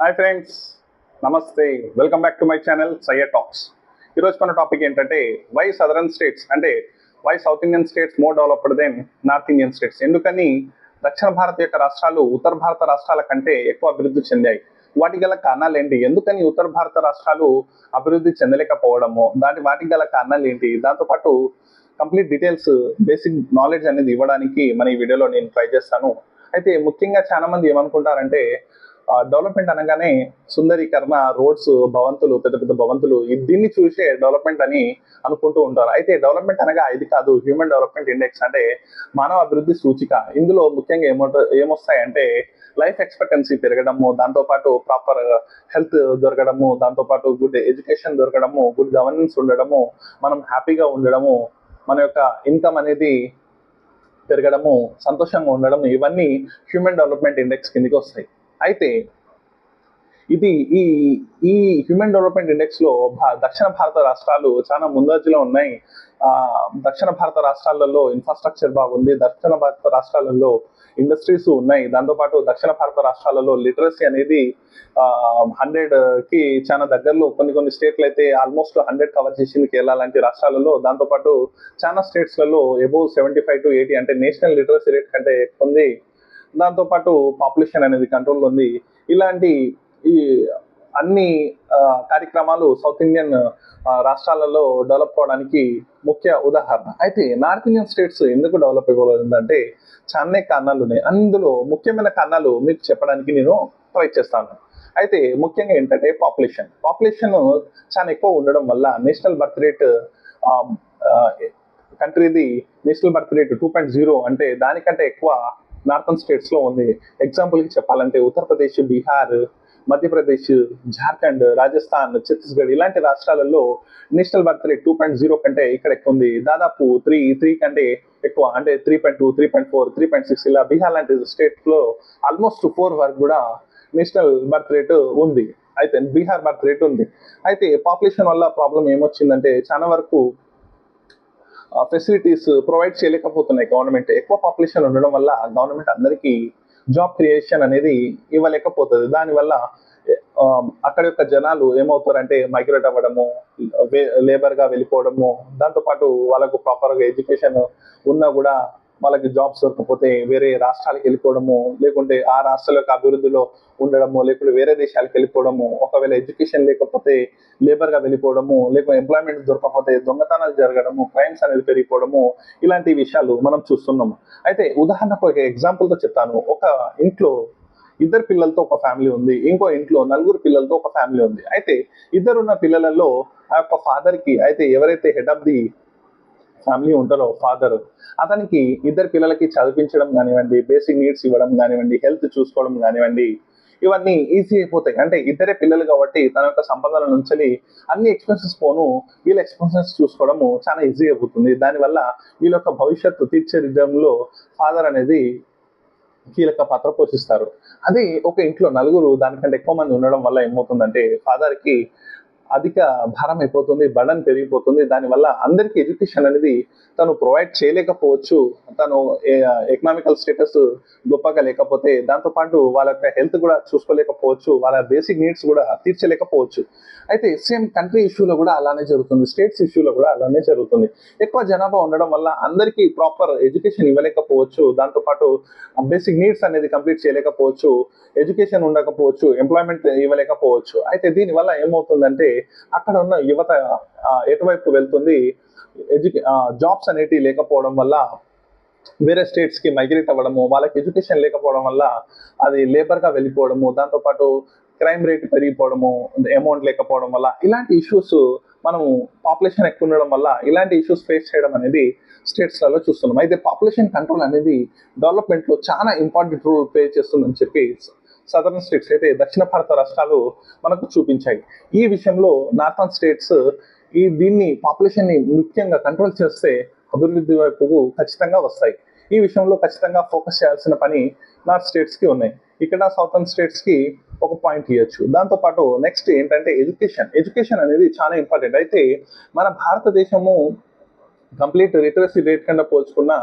Hi friends, నమస్తే. Welcome back to my channel Syed talks. ఈరోజు మన టాపిక్ ఏంటంటే వై సదరన్ స్టేట్స్ అంటే why south Indian states more developed then north Indian states. ఎందుకని దక్షిణ భారత యొక్క రాష్ట్రాలు ఉత్తర భారత రాష్ట్రాల కంటే ఎక్కువ అభివృద్ధి చెందాయి? వాటికి గల కారణాలు ఏంటి? ఎందుకని ఉత్తర భారత రాష్ట్రాలు అభివృద్ధి చెందలేకపోవడము, వాటికి గల కారణాలు ఏంటి? దాంతోపాటు కంప్లీట్ డీటెయిల్స్, బేసిక్ నాలెడ్జ్ అనేది ఇవ్వడానికి మన ఈ వీడియోలో నేను ట్రై చేస్తాను. అయితే ముఖ్యంగా చాలా మంది ఏమనుకుంటారంటే డెవలప్మెంట్ అనగానే సుందరీకరణ, రోడ్స్, భవంతులు, పెద్ద పెద్ద భవంతులు, దీన్ని చూసే డెవలప్మెంట్ అని అనుకుంటూ ఉంటారు. అయితే డెవలప్మెంట్ అనగా ఇది కాదు. హ్యూమన్ డెవలప్మెంట్ ఇండెక్స్ అంటే మానవ అభివృద్ధి సూచిక. ఇందులో ముఖ్యంగా ఏమొస్తాయంటే లైఫ్ ఎక్స్పెక్టెన్సీ పెరగడము, దాంతోపాటు ప్రాపర్ హెల్త్ దొరకడము, దాంతోపాటు గుడ్ ఎడ్యుకేషన్ దొరకడము, గుడ్ గవర్నెన్స్ ఉండడము, మనం హ్యాపీగా ఉండడము, మన యొక్క ఇన్కమ్ అనేది పెరగడము, సంతోషంగా ఉండడం, ఇవన్నీ హ్యూమన్ డెవలప్మెంట్ ఇండెక్స్ కిందకి వస్తాయి. అయితే ఇది ఈ ఈ హ్యూమన్ డెవలప్మెంట్ ఇండెక్స్ లో దక్షిణ భారత రాష్ట్రాలు చాలా ముందంజలో ఉన్నాయి. దక్షిణ భారత రాష్ట్రాలలో ఇన్ఫ్రాస్ట్రక్చర్ బాగుంది. దక్షిణ భారత రాష్ట్రాలలో ఇండస్ట్రీస్ ఉన్నాయి. దాంతోపాటు దక్షిణ భారత రాష్ట్రాలలో లిటరసీ అనేది 100కి చాలా దగ్గరలో, కొన్ని స్టేట్లు అయితే ఆల్మోస్ట్ 100 కవర్ చేసింది కేరళ లాంటి రాష్ట్రాలలో. దాంతోపాటు చాలా స్టేట్స్లలో అబోవ్ 75 to 80 అంటే నేషనల్ లిటరసీ రేట్ కంటే ఎక్కువ ఉంది. దాంతోపాటు పాపులేషన్ అనేది కంట్రోల్ ఉంది. ఇలాంటి ఈ అన్ని కార్యక్రమాలు సౌత్ ఇండియన్ రాష్ట్రాలలో డెవలప్ అవడానికి ముఖ్య ఉదాహరణ. అయితే నార్త్ ఇండియన్ స్టేట్స్ ఎందుకు డెవలప్ అయిపోతుందంటే చాలా కారణాలు ఉన్నాయి. అందులో ముఖ్యమైన కారణాలు మీకు చెప్పడానికి నేను ట్రై చేస్తాను. అయితే ముఖ్యంగా ఏంటంటే పాపులేషన్ చాలా ఎక్కువ ఉండడం వల్ల నేషనల్ బర్త్ రేట్ కంట్రీది నేషనల్ బర్త్ రేట్ 2.0 అంటే దానికంటే ఎక్కువ నార్థన్ స్టేట్స్ లో ఉంది. ఎగ్జాంపుల్ కి చెప్పాలంటే ఉత్తరప్రదేశ్, బీహార్, మధ్యప్రదేశ్, జార్ఖండ్, రాజస్థాన్, ఛత్తీస్గఢ్ ఇలాంటి రాష్ట్రాలలో నేషనల్ బర్త్ రేట్ 2.0 కంటే ఇక్కడ ఎక్కువ ఉంది. దాదాపు 3 కంటే ఎక్కువ అంటే 3.2, 3.4, 3.6 ఇలా బీహార్ లాంటి స్టేట్ లో ఆల్మోస్ట్ 4 వరకు కూడా నేషనల్ బర్త్ రేట్ ఉంది. అయితే బీహార్ బర్త్ రేట్ ఉంది. అయితే పాపులేషన్ వల్ల ప్రాబ్లం ఏమొచ్చిందంటే చాలా వరకు ఫెసిలిటీస్ ప్రొవైడ్ చేయలేకపోతున్నాయి గవర్నమెంట్. ఎక్కువ పాపులేషన్ ఉండడం వల్ల గవర్నమెంట్ అందరికీ జాబ్ క్రియేషన్ అనేది ఇవ్వలేకపోతుంది. దానివల్ల అక్కడ యొక్క జనాలు ఏమవుతారంటే మైగ్రేట్ అవ్వడము, లేబర్ గా వెళ్ళిపోవడము, దాంతోపాటు వాళ్ళకు ప్రాపర్ గా ఎడ్యుకేషన్ ఉన్నా కూడా వాళ్ళకి జాబ్స్ దొరకపోతే వేరే రాష్ట్రాలకు వెళ్ళిపోవడము, లేకుంటే ఆ రాష్ట్రాల యొక్క అభివృద్ధిలో ఉండడము, లేకుంటే వేరే దేశాలకు వెళ్ళిపోవడము, ఒకవేళ ఎడ్యుకేషన్ లేకపోతే లేబర్ గా వెళ్ళిపోవడము, లేకపోతే ఎంప్లాయ్మెంట్ దొరకకపోతే దొంగతనాలు జరగడము, క్రైమ్స్ అనేది పెరిగిపోవడము, ఇలాంటి విషయాలు మనం చూస్తున్నాము. అయితే ఉదాహరణకు ఒక ఎగ్జాంపుల్ తో చెప్తాను. ఒక ఇంట్లో 2 పిల్లలతో ఒక ఫ్యామిలీ ఉంది, ఇంకో ఇంట్లో 4 పిల్లలతో ఒక ఫ్యామిలీ ఉంది. అయితే ఇద్దరున్న పిల్లలలో ఆ యొక్క ఫాదర్ కి, అయితే ఎవరైతే హెడ్ ఆఫ్ ది ఫ్యామిలీ ఉంటారో ఫాదర్, అతనికి 2 పిల్లలకి చదివించడం కానివ్వండి, బేసిక్ నీడ్స్ ఇవ్వడం కానివ్వండి, హెల్త్ చూసుకోవడం కానివ్వండి, ఇవన్నీ ఈజీ అయిపోతాయి. అంటే 2 పిల్లలు కాబట్టి తన యొక్క సంపదల నుంచి అన్ని ఎక్స్పెన్సెస్ పోను వీళ్ళ ఎక్స్పెన్సెస్ చూసుకోవడము చాలా ఈజీ అయిపోతుంది. దానివల్ల వీళ్ళ యొక్క భవిష్యత్తు తీర్చిదిద్దడంలో ఫాదర్ అనేది కీలక పాత్ర పోషిస్తారు. అదే ఒక ఇంట్లో 4 దానికంటే ఎక్కువ మంది ఉండడం వల్ల ఏమవుతుందంటే ఫాదర్ కి అధిక భారం అయిపోతుంది, బర్డన్ పెరిగిపోతుంది. దానివల్ల అందరికీ ఎడ్యుకేషన్ అనేది తను ప్రొవైడ్ చేయలేకపోవచ్చు. తను ఎకనామికల్ స్టేటస్ గొప్పగా లేకపోతే, దాంతోపాటు వాళ్ళ యొక్క హెల్త్ కూడా చూసుకోలేకపోవచ్చు, వాళ్ళ బేసిక్ నీడ్స్ కూడా తీర్చలేకపోవచ్చు. అయితే సేమ్ కంట్రీ ఇష్యూలో కూడా అలానే జరుగుతుంది, స్టేట్స్ ఇష్యూలో కూడా అలానే జరుగుతుంది. ఎక్కువ జనాభా ఉండడం వల్ల అందరికీ ప్రాపర్ ఎడ్యుకేషన్ ఇవ్వలేకపోవచ్చు, దాంతోపాటు బేసిక్ నీడ్స్ అనేది కంప్లీట్ చేయలేకపోవచ్చు, ఎడ్యుకేషన్ ఉండకపోవచ్చు, ఎంప్లాయ్మెంట్ ఇవ్వలేకపోవచ్చు. అయితే దీనివల్ల ఏమవుతుందంటే అక్కడ ఉన్న యువత ఎటువైపు వెళ్తుంది? జాబ్స్ అనేటివి లేకపోవడం వల్ల వేరే స్టేట్స్ కి మైగ్రేట్ అవ్వడము, వాళ్ళకి ఎడ్యుకేషన్ లేకపోవడం వల్ల అది లేబర్ గా వెళ్ళిపోవడము, దాంతోపాటు క్రైమ్ రేట్ పెరిగిపోవడము, అమౌంట్ లేకపోవడం వల్ల ఇలాంటి ఇష్యూస్ మనం పాపులేషన్ ఎక్కువ ఉండడం వల్ల ఇలాంటి ఇష్యూస్ ఫేస్ చేయడం అనేది స్టేట్స్ లలో చూస్తున్నాం. అయితే పాపులేషన్ కంట్రోల్ అనేది డెవలప్మెంట్ లో చాలా ఇంపార్టెంట్ రోల్ ప్లే చేస్తుందని చెప్పి సదరన్ స్టేట్స్ అయితే దక్షిణ భారత రాష్ట్రాలు మనకు చూపించాయి. ఈ విషయంలో నార్థన్ స్టేట్స్ దీన్ని పాపులేషన్ ని ముఖ్యంగా కంట్రోల్ చేస్తే అభివృద్ధి వైపుకు ఖచ్చితంగా వస్తాయి. ఈ విషయంలో ఖచ్చితంగా ఫోకస్ చేయాల్సిన పని నార్త్ స్టేట్స్ కి ఉన్నాయి. ఇక్కడ సౌతర్న్ స్టేట్స్ కి ఒక పాయింట్ ఇవ్వచ్చు. దాంతోపాటు నెక్స్ట్ ఏంటంటే ఎడ్యుకేషన్ అనేది చాలా ఇంపార్టెంట్. అయితే మన భారతదేశము కంప్లీట్ లిటరసీ రేట్ కన్నా పోల్చుకున్న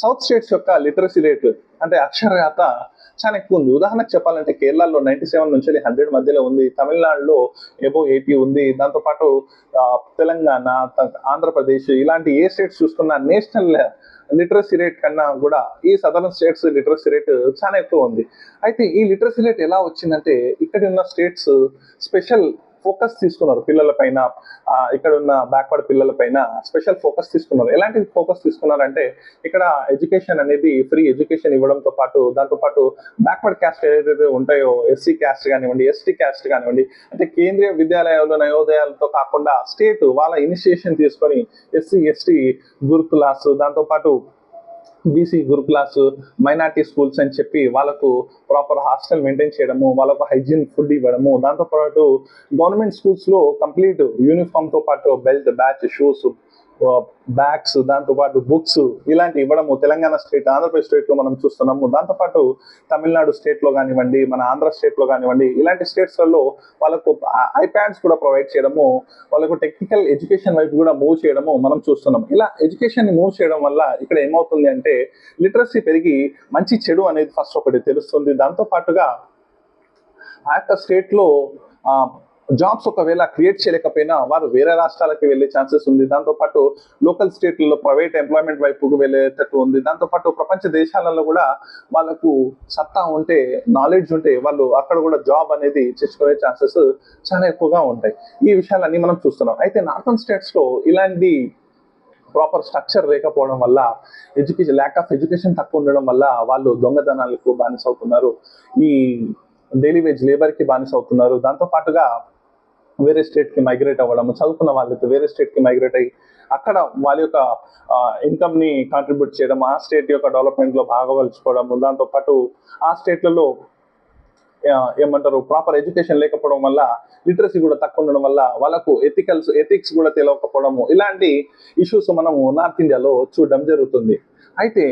సౌత్ స్టేట్స్ యొక్క లిటరసీ రేట్ అంటే అక్షరాస్యత చాలా ఎక్కువ ఉంది. ఉదాహరణకు చెప్పాలంటే కేరళలో 97 నుంచి 100 మధ్యలో ఉంది, తమిళనాడులో ఎబో 80 ఉంది, దాంతోపాటు తెలంగాణ, ఆంధ్రప్రదేశ్ ఇలాంటి ఏ స్టేట్స్ చూసుకున్నా నేషనల్ లిటరసీ రేట్ కన్నా కూడా ఈ సదరన్ స్టేట్స్ లిటరసీ రేట్ చాలా ఎక్కువ ఉంది. అయితే ఈ లిటరసీ రేట్ ఎలా వచ్చిందంటే ఇక్కడ ఉన్న స్టేట్స్ స్పెషల్ ఫోకస్ తీసుకున్నారు పిల్లల పైన, ఇక్కడ ఉన్న బ్యాక్వర్డ్ పిల్లల పైన స్పెషల్ ఫోకస్ తీసుకున్నారు. ఎలాంటి ఫోకస్ తీసుకున్నారంటే ఇక్కడ ఎడ్యుకేషన్ అనేది ఫ్రీ ఎడ్యుకేషన్ ఇవ్వడంతో పాటు దాంతోపాటు బ్యాక్వర్డ్ క్యాస్ట్ ఏదైతే ఉంటాయో ఎస్సీ క్యాస్ట్ కానివ్వండి, ఎస్టీ క్యాస్ట్ కానివ్వండి, అంటే కేంద్రీయ విద్యాలయాలు నవోదయాలతో కాకుండా స్టేట్ వాళ్ళ ఇనిషియేషన్ తీసుకొని ఎస్సీ ఎస్టీ గురుకులాస్, దాంతోపాటు బీసీ గురుకులాస్, మైనార్టీ స్కూల్స్ అని చెప్పి వాళ్ళకు ప్రాపర్ హాస్టల్ మెయింటైన్ చేయడము, వాళ్ళకు హైజీన్ ఫుడ్ ఇవ్వడము, దాంతోపాటు గవర్నమెంట్ స్కూల్స్ లో కంప్లీట్ యూనిఫామ్ తో పాటు బెల్ట్, బ్యాచ్, షూస్, బ్యాగ్స్, దాంతోపాటు బుక్స్ ఇలాంటి ఇవ్వడము తెలంగాణ స్టేట్, ఆంధ్రప్రదేశ్ స్టేట్ లో మనం చూస్తున్నాము. దాంతోపాటు తమిళనాడు స్టేట్ లో కానివ్వండి, మన ఆంధ్ర స్టేట్ లో కానివ్వండి, ఇలాంటి స్టేట్స్ లలో వాళ్ళకు ఐప్యాడ్స్ కూడా ప్రొవైడ్ చేయడము, వాళ్ళకు టెక్నికల్ ఎడ్యుకేషన్ వైపు కూడా మూవ్ చేయడము మనం చూస్తున్నాం. ఇలా ఎడ్యుకేషన్ ని మూవ్ చేయడం వల్ల ఇక్కడ ఏమవుతుంది అంటే లిటరసీ పెరిగి మంచి చెడు అనేది ఫస్ట్ ఒకటి తెలుస్తుంది. దాంతో పాటుగా ఆ యొక్క స్టేట్ లో జాబ్స్ ఒకవేళ క్రియేట్ చేయలేకపోయినా వారు వేరే రాష్ట్రాలకి వెళ్ళే ఛాన్సెస్ ఉంది. దాంతోపాటు లోకల్ స్టేట్లలో ప్రైవేట్ ఎంప్లాయ్మెంట్ వైపుకు వెళ్ళేటట్టు ఉంది. దాంతోపాటు ప్రపంచ దేశాలలో కూడా వాళ్ళకు సత్తా ఉంటే, నాలెడ్జ్ ఉంటే వాళ్ళు అక్కడ కూడా జాబ్ అనేది తెచ్చుకునే ఛాన్సెస్ చాలా ఎక్కువగా ఉంటాయి. ఈ విషయాలన్నీ మనం చూస్తున్నాం. అయితే నార్థన్ స్టేట్స్ లో ఇలాంటి ప్రాపర్ స్ట్రక్చర్ లేకపోవడం వల్ల, ల్యాక్ ఆఫ్ ఎడ్యుకేషన్ తక్కువ ఉండడం వల్ల వాళ్ళు దొంగతనాలకు బానిస అవుతున్నారు, ఈ డైలీ వేజ్ లేబర్ కి బానిస అవుతున్నారు. దాంతో పాటుగా వేరే స్టేట్ కి మైగ్రేట్ అవ్వడం, చదువుకున్న వాళ్ళకి వేరే స్టేట్ కి మైగ్రేట్ అయ్యి అక్కడ వాళ్ళ యొక్క ఇన్కమ్ ని కాంట్రిబ్యూట్ చేయడం, ఆ స్టేట్ యొక్క డెవలప్మెంట్ లో భాగవలుచుకోవడం, దాంతో పాటు ఆ స్టేట్లలో ఏమంటారు ప్రాపర్ ఎడ్యుకేషన్ లేకపోవడం వల్ల, లిటరసీ కూడా తక్కువ ఉండడం వల్ల వాళ్ళకు ఎథిక్స్ కూడా తెలియకపోవడము, ఇలాంటి ఇష్యూస్ మనము నార్త్ ఇండియాలో చూడడం జరుగుతుంది. అయితే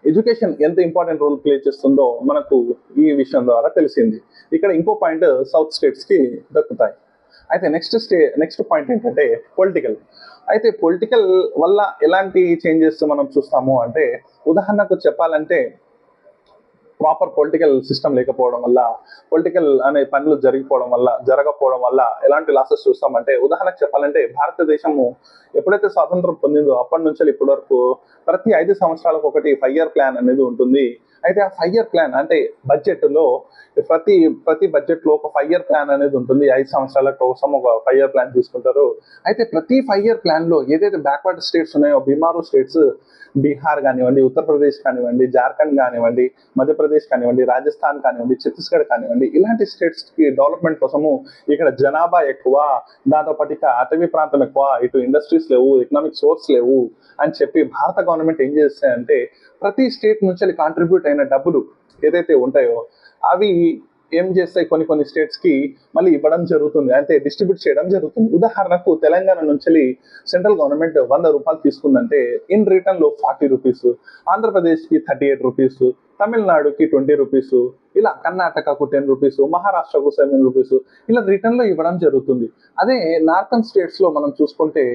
ఎడ్యుకేషన్ ఎంత ఇంపార్టెంట్ రోల్ ప్లే చేస్తుందో మనకు ఈ విషయం ద్వారా తెలిసింది. ఇక్కడ ఇంకో పాయింట్ సౌత్ స్టేట్స్ కి దక్కుతాయి. అయితే నెక్స్ట్ పాయింట్ ఏంటంటే పొలిటికల్. అయితే పొలిటికల్ వల్ల ఎలాంటి చేంజెస్ మనం చూస్తాము అంటే, ఉదాహరణకు చెప్పాలంటే ప్రాపర్ పొలిటికల్ సిస్టమ్ లేకపోవడం వల్ల, పొలిటికల్ అనే పనులు జరగకపోవడం వల్ల ఎలాంటి లాసెస్ చూస్తామంటే, ఉదాహరణకు చెప్పాలంటే భారతదేశము ఎప్పుడైతే స్వాతంత్రం పొందిందో అప్పటి నుంచి ఇప్పటి వరకు ప్రతి 5 సంవత్సరాలకు ఒకటి 5 year ప్లాన్ అనేది ఉంటుంది. అయితే ఆ 5 year ప్లాన్ అంటే బడ్జెట్ లో ప్రతి బడ్జెట్ లో ఒక 5 year ప్లాన్ అనేది ఉంటుంది. 5 సంవత్సరాల కోసం ఒక 5 year ప్లాన్ తీసుకుంటారు. అయితే ప్రతి 5 year ప్లాన్ లో ఏదైతే బ్యాక్వర్డ్ స్టేట్స్ ఉన్నాయో, బీమారు స్టేట్స్, బీహార్ కానివ్వండి, ఉత్తరప్రదేశ్ కానివ్వండి, జార్ఖండ్ కానివ్వండి, మధ్యప్రదేశ్ కానివ్వండి, రాజస్థాన్ కానివ్వండి, ఛత్తీస్గఢ్ కానివ్వండి, ఇలాంటి స్టేట్స్ కి డెవలప్మెంట్ కోసము ఇక్కడ జనాభా ఎక్కువ, దాంతోపాటు ఇక అటవీ ప్రాంతం ఎక్కువ, ఇటు ఇండస్ట్రీస్ లేవు, ఎకనామిక్ సోర్స్ లేవు అని చెప్పి భారత గవర్నమెంట్ ఏం చేస్తాయంటే ప్రతి స్టేట్ నుంచి కాంట్రిబ్యూట్ అయిన డబ్బులు ఏదైతే ఉంటాయో అవి ఏం చేస్తాయి, కొన్ని స్టేట్స్ కి మళ్ళీ ఇవ్వడం జరుగుతుంది, అంటే డిస్ట్రిబ్యూట్ చేయడం జరుగుతుంది. ఉదాహరణకు తెలంగాణ నుంచి సెంట్రల్ గవర్నమెంట్ 100 రూపాయలు తీసుకుందంటే ఇన్ రిటర్న్ లో 40 రూపీస్, ఆంధ్రప్రదేశ్ కి 38 రూపీస్, తమిళనాడుకి 20 రూపీస్, ఇలా కర్ణాటకకు 10 రూపీస్, మహారాష్ట్రకు 7 రూపీస్, ఇలా రిటర్న్ లో ఇవ్వడం జరుగుతుంది. అదే నార్థన్ స్టేట్స్ లో మనం చూసుకుంటే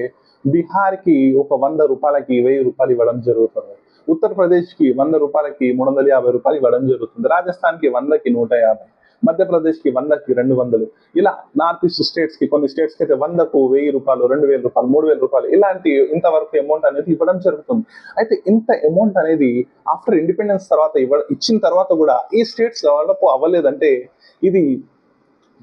బీహార్ కి ఒక 100 రూపాయలకి 1000 రూపాయలు ఇవ్వడం జరుగుతుంది, ఉత్తరప్రదేశ్ కి 100 రూపాయలకి 350 రూపాయలు ఇవ్వడం జరుగుతుంది, రాజస్థాన్ కి 100కి 150, మధ్యప్రదేశ్ కి 100కి 200, ఇలా నార్త్ ఈస్ట్ స్టేట్స్ కి కొన్ని స్టేట్స్ కి అయితే 100కు 1000 రూపాయలు, 2000 రూపాయలు, 3000 రూపాయలు, ఇలాంటి ఇంతవరకు అమౌంట్ అనేది ఇవ్వడం జరుగుతుంది. అయితే ఇంత అమౌంట్ అనేది ఆఫ్టర్ ఇండిపెండెన్స్ తర్వాత ఇచ్చిన తర్వాత కూడా ఈ స్టేట్స్ డెవలప్ అవ్వలేదంటే ఇది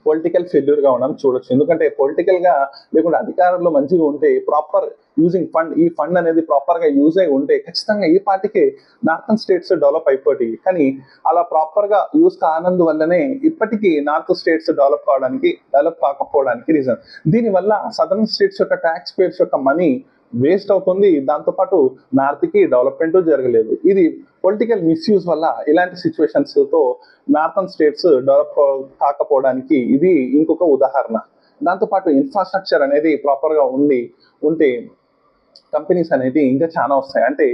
పొలిటికల్ ఫెయిల్యూర్ గా ఉండడం చూడొచ్చు. ఎందుకంటే పొలిటికల్ గా లేకుండా అధికారంలో మంచిగా ఉంటే ప్రాపర్ యూజింగ్ ఫండ్, ఈ ఫండ్ అనేది ప్రాపర్ గా యూజ్ అయి ఉంటే ఖచ్చితంగా ఈ పార్టీకి నార్థన్ స్టేట్స్ డెవలప్ అయిపోతాయి. కానీ అలా ప్రాపర్ గా యూజ్ కానందు వల్లనే ఇప్పటికీ నార్త్ స్టేట్స్ డెవలప్ కాకపోవడానికి రీజన్. దీనివల్ల సదరన్ స్టేట్స్ యొక్క ట్యాక్స్ పేయర్స్ యొక్క మనీ వేస్ట్ అవుతుంది, దాంతోపాటు నార్త్ కి డెవలప్మెంట్ జరగలేదు. ఇది పొలిటికల్ మిస్యూజ్ వల్ల ఇలాంటి సిచ్యువేషన్స్ తో నార్థన్ స్టేట్స్ డెవలప్ కాకపోవడానికి ఇది ఇంకొక ఉదాహరణ. దాంతోపాటు ఇన్ఫ్రాస్ట్రక్చర్ అనేది ప్రాపర్ గా ఉంటే కంపెనీస్ అనేది ఇంకా చాలా వస్తాయి. అంటే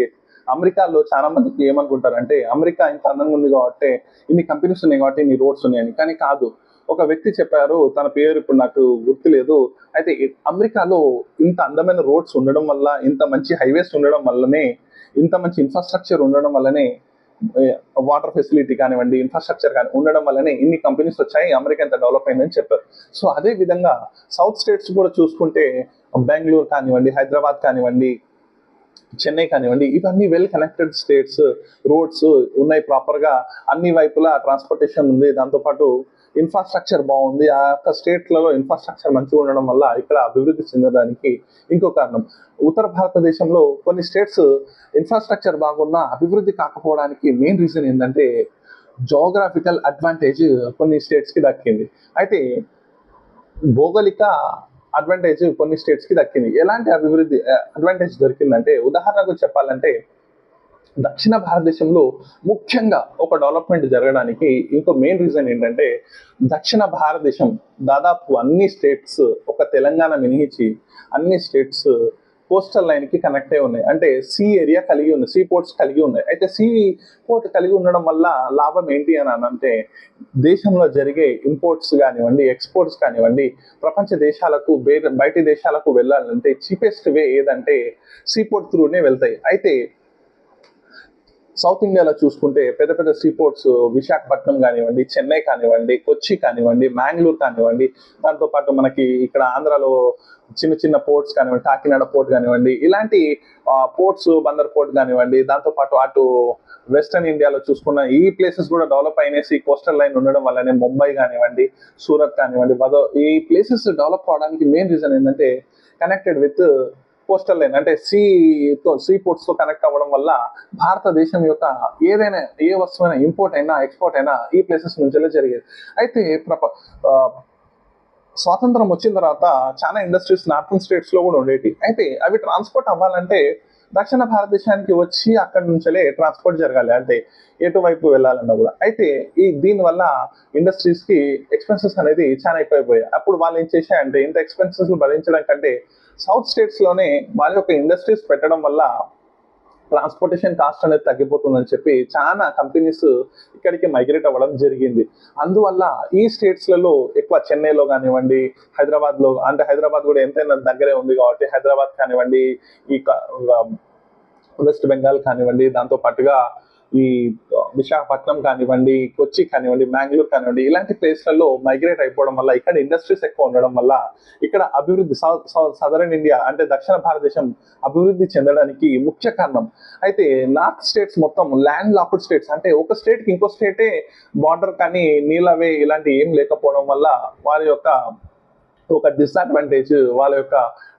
అమెరికాలో చాలా మందికి ఏమనుకుంటారంటే అమెరికా ఇంత అందంగా ఉంది కాబట్టి ఇన్ని కంపెనీస్ ఉన్నాయి కాబట్టి ఇన్ని రోడ్స్ ఉన్నాయని, కానీ కాదు. ఒక వ్యక్తి చెప్పారు, తన పేరు ఇప్పుడు నాకు గుర్తులేదు. అయితే అమెరికాలో ఇంత అందమైన రోడ్స్ ఉండడం వల్ల, ఇంత మంచి హైవేస్ ఉండడం వల్లనే, ఇంత మంచి ఇన్ఫ్రాస్ట్రక్చర్ ఉండడం వల్లనే, వాటర్ ఫెసిలిటీ కానివ్వండి, ఇన్ఫ్రాస్ట్రక్చర్ కానీ ఉండడం వల్లనే ఇన్ని కంపెనీస్ వచ్చాయి, అమెరికా ఎంత డెవలప్ అయిందని చెప్పారు. సో అదే విధంగా సౌత్ స్టేట్స్ కూడా చూసుకుంటే బెంగళూరు కానివ్వండి, హైదరాబాద్ కానివ్వండి, చెన్నై కానివ్వండి, ఇవన్నీ వెల్ కనెక్టెడ్ స్టేట్స్. రోడ్స్ ఉన్నాయి ప్రాపర్గా, అన్ని వైపులా ట్రాన్స్పోర్టేషన్ ఉంది, దాంతోపాటు ఇన్ఫ్రాస్ట్రక్చర్ బాగుంది. ఆ యొక్క స్టేట్లలో ఇన్ఫ్రాస్ట్రక్చర్ మంచిగా ఉండడం వల్ల ఇక్కడ అభివృద్ధి చెందడానికి ఇంకో కారణం. ఉత్తర భారతదేశంలో కొన్ని స్టేట్స్ ఇన్ఫ్రాస్ట్రక్చర్ బాగున్నా అభివృద్ధి కాకపోవడానికి మెయిన్ రీజన్ ఏంటంటే జోగ్రాఫికల్ అడ్వాంటేజ్ కొన్ని స్టేట్స్కి దక్కింది. అయితే భౌగోళిక అడ్వాంటేజ్ కొన్ని స్టేట్స్ కి దక్కింది. ఎలాంటి అభివృద్ధి అడ్వాంటేజ్ దొరికిందంటే, ఉదాహరణకు చెప్పాలంటే దక్షిణ భారతదేశంలో ముఖ్యంగా ఒక డెవలప్మెంట్ జరగడానికి ఇంకో మెయిన్ రీజన్ ఏంటంటే, దక్షిణ భారతదేశం దాదాపు అన్ని స్టేట్స్, ఒక తెలంగాణ మినహించి అన్ని స్టేట్స్ కోస్టల్ లైన్ కి కనెక్ట్ అయి ఉన్నాయి. అంటే సీ ఏరియా కలిగి ఉన్నాయి, సీ పోర్ట్స్ కలిగి ఉన్నాయి. అయితే సీ పోర్ట్ కలిగి ఉండడం వల్ల లాభం ఏంటి అని అంటే, దేశంలో జరిగే ఇంపోర్ట్స్ కానివ్వండి, ఎక్స్పోర్ట్స్ కానివ్వండి, ప్రపంచ దేశాలకు బయటి దేశాలకు వెళ్ళాలంటే చీపెస్ట్ వే ఏదంటే సీ పోర్ట్ త్రూనే వెళ్తాయి. అయితే సౌత్ ఇండియాలో చూసుకుంటే పెద్ద పెద్ద సీ పోర్ట్స్ విశాఖపట్నం కానివ్వండి, చెన్నై కానివ్వండి, కొచ్చి కానివ్వండి, మ్యాంగ్లూర్ కానివ్వండి, దాంతోపాటు మనకి ఇక్కడ ఆంధ్రాలో చిన్న చిన్న పోర్ట్స్ కానివ్వండి, కాకినాడ పోర్ట్ కానివ్వండి, ఇలాంటి పోర్ట్స్, బందర్ పోర్ట్ కానివ్వండి, దాంతోపాటు అటు వెస్టర్న్ ఇండియాలో చూసుకున్న ఈ ప్లేసెస్ కూడా డెవలప్ అయినేసి కోస్టల్ లైన్ ఉండడం వల్లనే ముంబై కానివ్వండి, సూరత్ కానివ్వండి, ఈ ప్లేసెస్ డెవలప్ అవడానికి మెయిన్ రీజన్ ఏంటంటే కనెక్టెడ్ విత్ కోస్టల్ లైన్, అంటే సీ పోర్ట్స్ తో కనెక్ట్ అవ్వడం వల్ల భారతదేశం యొక్క ఏదైనా ఏ వస్తువైనా ఇంపోర్ట్ అయినా ఎక్స్పోర్ట్ అయినా ఈ ప్లేసెస్ నుంచే జరిగేది. అయితే స్వాతంత్రం వచ్చిన తర్వాత చాలా ఇండస్ట్రీస్ నార్థన్ స్టేట్స్ లో కూడా ఉండేవి. అయితే అవి ట్రాన్స్పోర్ట్ అవ్వాలంటే దక్షిణ భారతదేశానికి వచ్చి అక్కడి నుంచే ట్రాన్స్పోర్ట్ జరగాలి, అంటే ఎటువైపు వెళ్ళాలన్నా కూడా. అయితే దీనివల్ల ఇండస్ట్రీస్ కి ఎక్స్పెన్సెస్ అనేది చాలా ఎక్కువైపోయాయి. అప్పుడు వాళ్ళు ఏం చేశాయంటే, ఇంత ఎక్స్పెన్సెస్ భరించడం కంటే సౌత్ స్టేట్స్ లోనే వాళ్ళ యొక్క ఇండస్ట్రీస్ పెట్టడం వల్ల ట్రాన్స్పోర్టేషన్ కాస్ట్ అనేది తగ్గిపోతుందని చెప్పి చాలా కంపెనీస్ ఇక్కడికి మైగ్రేట్ అవ్వడం జరిగింది. అందువల్ల ఈ స్టేట్స్లలో ఎక్కువ చెన్నైలో కానివ్వండి, హైదరాబాద్లో, అంటే హైదరాబాద్ కూడా ఎంతైనా దగ్గరే ఉంది కాబట్టి హైదరాబాద్ కానివ్వండి, ఈ వెస్ట్ బెంగాల్ కానివ్వండి, దాంతో పాటుగా ఈ విశాఖపట్నం కానివ్వండి, కొచ్చి కానివ్వండి, మ్యాంగ్లూర్ కానివ్వండి, ఇలాంటి ప్లేస్లలో మైగ్రేట్ అయిపోవడం వల్ల ఇక్కడ ఇండస్ట్రీస్ ఎక్కువ ఉండడం వల్ల ఇక్కడ అభివృద్ధి సదరన్ ఇండియా అంటే దక్షిణ భారతదేశం అభివృద్ధి చెందడానికి ముఖ్య కారణం. అయితే నార్త్ స్టేట్స్ మొత్తం ల్యాండ్ లాక్డ్ స్టేట్స్, అంటే ఒక స్టేట్ కి ఇంకో స్టేటే బార్డర్ కానీ నీళ్ళవే ఇలాంటి ఏం లేకపోవడం వల్ల వారి యొక్క ఒక డిసడ్వాంటేజ్, వాళ్ళ యొక్క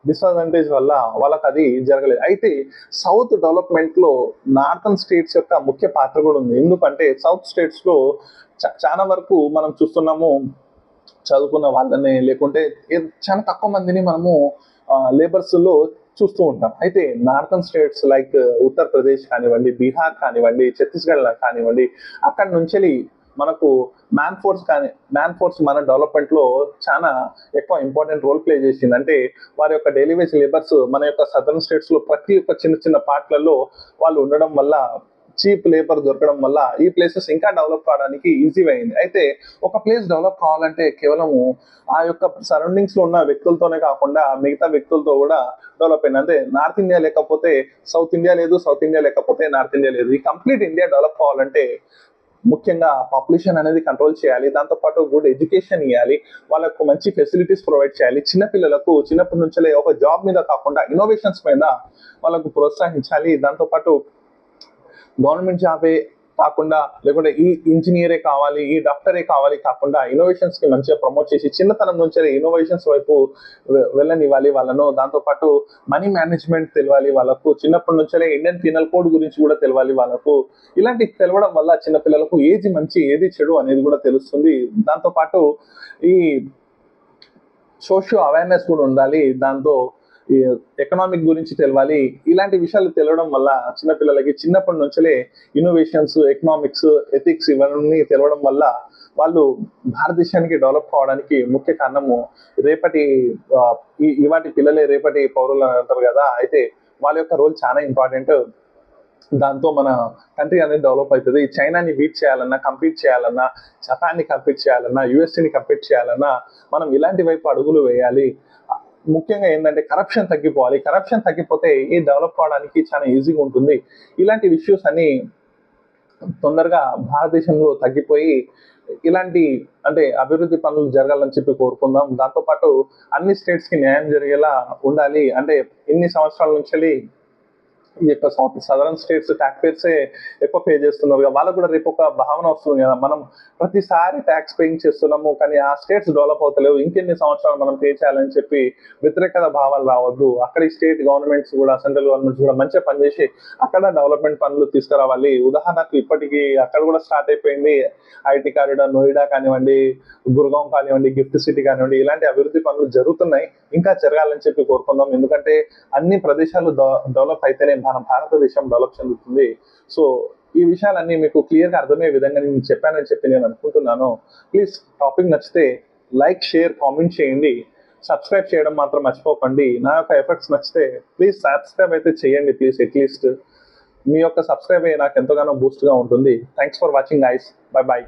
డిసడ్వాంటేజ్ వల్ల వాళ్ళకి అది జరగలేదు. అయితే సౌత్ డెవలప్మెంట్ లో నార్థన్ స్టేట్స్ యొక్క ముఖ్య పాత్ర కూడా ఉంది. ఎందుకంటే సౌత్ స్టేట్స్ లో చాలా వరకు మనం చూస్తున్నాము చదువుకున్న వాళ్ళని, లేకుంటే చాలా తక్కువ మందిని మనము లేబర్స్ లో చూస్తూ ఉంటాం. అయితే నార్థన్ స్టేట్స్ లైక్ ఉత్తరప్రదేశ్ కానివ్వండి, బీహార్ కానివ్వండి, ఛత్తీస్గఢ్ కానివ్వండి, అక్కడి నుంచి మనకు మ్యాన్ ఫోర్స్ మన డెవలప్మెంట్ లో చాలా ఎక్కువ ఇంపార్టెంట్ రోల్ ప్లే చేసింది. అంటే వారి యొక్క డైలీ వేజ్ లేబర్స్ మన యొక్క సదర్న్ స్టేట్స్ లో ప్రతి ఒక్క చిన్న చిన్న పార్ట్లలో వాళ్ళు ఉండడం వల్ల, చీప్ లేబర్ దొరకడం వల్ల ఈ ప్లేసెస్ ఇంకా డెవలప్ కావడానికి ఈజీ అయింది. అయితే ఒక ప్లేస్ డెవలప్ కావాలంటే కేవలము ఆ యొక్క సరౌండింగ్స్ లో ఉన్న వ్యక్తులతోనే కాకుండా మిగతా వ్యక్తులతో కూడా డెవలప్ అయింది. అంటే నార్త్ ఇండియా లేకపోతే సౌత్ ఇండియా లేదు, సౌత్ ఇండియా లేకపోతే నార్త్ ఇండియా లేదు. ఈ కంప్లీట్ ఇండియా డెవలప్ కావాలంటే ముఖ్యంగా పాపులేషన్ అనేది కంట్రోల్ చేయాలి, దాంతోపాటు గుడ్ ఎడ్యుకేషన్ ఇవ్వాలి, వాళ్ళకు మంచి ఫెసిలిటీస్ ప్రొవైడ్ చేయాలి, చిన్నపిల్లలకు చిన్నప్పటి నుంచే ఒక జాబ్ మీద కాకుండా ఇన్నోవేషన్స్ మీద వాళ్ళకు ప్రోత్సహించాలి. దాంతోపాటు గవర్నమెంట్ జాబే కాకుండా, లేకుంటే ఈ ఇంజనీరే కావాలి, ఈ డాక్టరే కావాలి కాకుండా ఇన్నోవేషన్స్ కి మంచిగా ప్రమోట్ చేసి చిన్నతనం నుంచే ఇన్నోవేషన్స్ వైపు వెళ్ళనివ్వాలి వాళ్ళను. దాంతోపాటు మనీ మేనేజ్మెంట్ తెలియాలి వాళ్ళకు, చిన్నప్పటి నుంచే ఇండియన్ పీనల్ కోడ్ గురించి కూడా తెలియాలి వాళ్ళకు. ఇలాంటి తెలవడం వల్ల చిన్నపిల్లలకు ఏది మంచి ఏది చెడు అనేది కూడా తెలుస్తుంది. దాంతోపాటు ఈ సోషియో అవేర్నెస్ కూడా ఉండాలి, దాంతో ఈ ఎకనామిక్ గురించి తెలవాలి. ఇలాంటి విషయాలు తెలియడం వల్ల చిన్నపిల్లలకి చిన్నప్పటి నుంచే ఇన్నోవేషన్స్, ఎకనామిక్స్, ఎథిక్స్ ఇవన్నీ తెలవడం వల్ల వాళ్ళు భారతదేశానికి డెవలప్ కావడానికి ముఖ్య కారణము రేపటి ఇవాటి పిల్లలే రేపటి పౌరులు అంటారు కదా. అయితే వాళ్ళ యొక్క రోల్ చాలా ఇంపార్టెంట్. దాంతో మన కంట్రీ అనేది డెవలప్ అవుతుంది. చైనాని బీట్ చేయాలన్నా, కంపీట్ చేయాలన్నా, జపాన్ని కంపీట్ చేయాలన్నా, యూఎస్ఏని కంపీట్ చేయాలన్నా మనం ఇలాంటి వైపు అడుగులు వేయాలి. ముఖ్యంగా ఏంటంటే కరప్షన్ తగ్గిపోవాలి. కరప్షన్ తగ్గిపోతే ఈ డెవలప్ అవడానికి చాలా ఈజీగా ఉంటుంది. ఇలాంటి ఇష్యూస్ అన్ని తొందరగా భారతదేశంలో తగ్గిపోయి ఇలాంటి అంటే అభివృద్ధి పనులు జరగాలని చెప్పి కోరుకుందాం. దాంతోపాటు అన్ని స్టేట్స్‌కి న్యాయం జరిగేలా ఉండాలి. అంటే ఇన్ని సంవత్సరాల నుంచెల్లి ఈ యొక్క సదరన్ స్టేట్స్ టాక్స్ పేర్సే ఎక్కువ పే చేస్తున్నారు కదా, వాళ్ళకు కూడా రేపు ఒక భావన వస్తుంది కదా, మనం ప్రతిసారి ట్యాక్స్ పేయింగ్ చేస్తున్నాము కానీ ఆ స్టేట్స్ డెవలప్ అవుతలేవు, ఇంకెన్ని సంవత్సరాలు మనం పే చేయాలని చెప్పి వ్యతిరేకత భావాలు రావద్దు. అక్కడ ఈ స్టేట్ గవర్నమెంట్స్ కూడా, సెంట్రల్ గవర్నమెంట్స్ కూడా మంచిగా పనిచేసి అక్కడ డెవలప్మెంట్ పనులు తీసుకురావాలి. ఉదాహరణకు ఇప్పటికీ అక్కడ కూడా స్టార్ట్ అయిపోయింది ఐటీ కారిడార్, నోయిడా కానివ్వండి, గుర్గాం కానివ్వండి, గిఫ్ట్ సిటీ కానివ్వండి, ఇలాంటి అభివృద్ధి పనులు జరుగుతున్నాయి. ఇంకా జరగాలని చెప్పి కోరుకుందాం. ఎందుకంటే అన్ని ప్రదేశాలు డెవలప్ అయితేనే మన భారతదేశం డెవలప్ చెందుతుంది. సో ఈ విషయాలన్నీ మీకు క్లియర్గా అర్థమయ్యే విధంగా నేను చెప్పానని చెప్పి నేను అనుకుంటున్నాను. ప్లీజ్ టాపిక్ నచ్చితే లైక్, షేర్, కామెంట్ చేయండి. సబ్స్క్రైబ్ చేయడం మాత్రం మర్చిపోకండి. నా యొక్క ఎఫర్ట్స్ నచ్చితే ప్లీజ్ సబ్స్క్రైబ్ అయితే చేయండి ప్లీజ్. అట్లీస్ట్ మీ యొక్క సబ్స్క్రైబ్ అయ్యి నాకు ఎంతగానో బూస్ట్గా ఉంటుంది. Thanks for watching guys. By by.